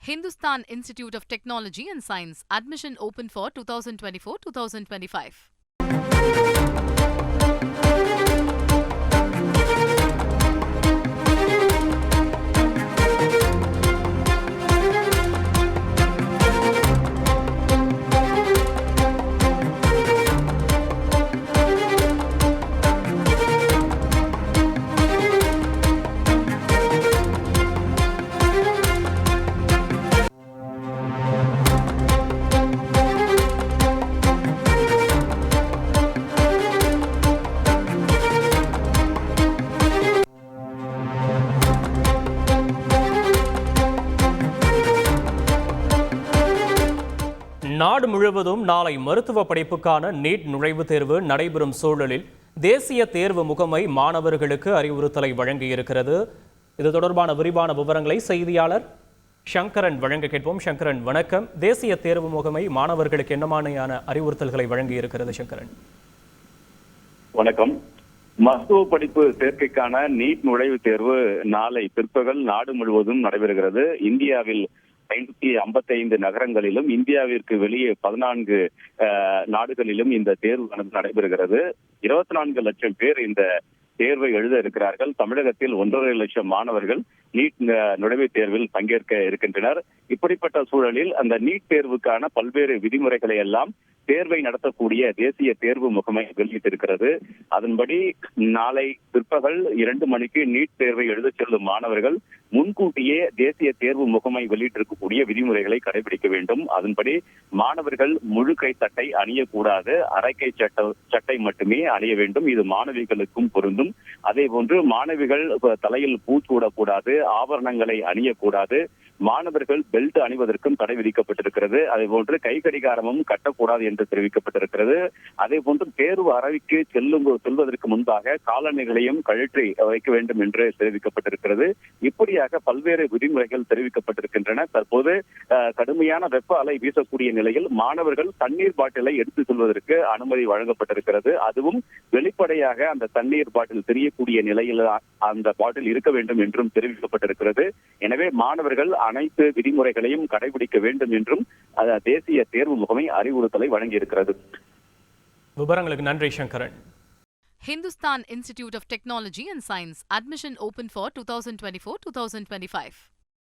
Hindustan Institute of Technology and Science. Admission open for 2024-2025. நாடு முழுவதும் நாளை மருத்துவ படிப்புக்கான நீட் நுழைவுத் தேர்வு நடைபெறும் சூழலில் தேசிய தேர்வு முகமை மாணவர்களுக்கு அறிவுறுத்தலை வழங்கியிருக்கிறது. இது தொடர்பான விரிவான விவரங்களை செய்தியாளர் சங்கரன் வழங்க கேட்போம். சங்கரன், வணக்கம். தேசிய தேர்வு முகமை மாணவர்களுக்கு என்ன மாதிரியான அறிவுறுத்தல்களை வழங்கியிருக்கிறது? சங்கரன், வணக்கம். மருத்துவ படிப்பு சேர்க்கைக்கான நீட் நுழைவுத் தேர்வு நாளை பிற்பகல் நாடு முழுவதும் நடைபெறுகிறது. இந்தியாவில் 555 நகரங்களிலும் இந்தியாவிற்கு வெளியே 14 நாடுகளிலும் இந்த தேர்வு நடைபெறுகிறது. 24 லட்சம் பேர் இந்த தேர்வை எழுத இருக்கிறார்கள். தமிழகத்தில் 1.5 லட்சம் மாணவர்கள் நீட் நுழைவுத் தேர்வில் பங்கேற்க இருக்கின்றனர். இப்படிப்பட்ட சூழலில் அந்த நீட் தேர்வுக்கான பல்வேறு விதிமுறைகளை எல்லாம் தேர்வை நடத்தக்கூடிய தேசிய தேர்வு முகமை வெளியிட்டிருக்கிறது. அதன்படி நாளை பிற்பகல் 2 மணிக்கு நீட் தேர்வை எழுத செல்லும் மாணவர்கள் முன்கூட்டியே தேசிய தேர்வு முகமை வெளியிட்டிருக்கக்கூடிய விதிமுறைகளை கடைபிடிக்க வேண்டும். அதன்படி மாணவர்கள் முழு கை சட்டை அணியக்கூடாது, அரைக்கை சட்டை மட்டுமே அணிய வேண்டும். இது மாணவிகளுக்கும் பொருந்தும். அதே போன்று மாணவிகள் தலையில் பூச்சூடக்கூடாது, ஆபரணங்களை அணியக்கூடாது. மாணவர்கள் பெல்ட் அணிவதற்கும் தடை விதிக்கப்பட்டிருக்கிறது. அதே போன்று கை கடிகாரமும் கட்டக்கூடாது என்று தெரிவிக்கப்பட்டிருக்கிறது. அதே போன்று தேர்வு அறைக்கு செல்வதற்கு முன்பாக காலணிகளையும் கழற்றி வைக்க வேண்டும் என்று தெரிவிக்கப்பட்டிருக்கிறது. இப்படியாக பல்வேறு விதிமுறைகள் தெரிவிக்கப்பட்டிருக்கின்றன. தற்போது கடுமையான வெப்ப அலை வீசக்கூடிய நிலையில் மாணவர்கள் தண்ணீர் பாட்டிலை எடுத்து செல்வதற்கு அனுமதி வழங்கப்பட்டிருக்கிறது. அதுவும் வெளிப்படையாக அந்த தண்ணீர் பாட்டில் தெரியக்கூடிய நிலையில் அந்த பாட்டில் இருக்க வேண்டும் என்றும் தெரிவிக்கப்பட்டிருக்கிறது. எனவே மாணவர்கள் அனைத்து விதிமுறைகளையும் கடைபிடிக்க வேண்டும் என்றும் தேசிய தேர்வு முகமை அறிவுறுத்தலை வழங்கியிருக்கிறது. விவரங்களுக்கு நன்றி Sankaran. Hindustan Institute of Technology and Science. Admission open for 2024-2025.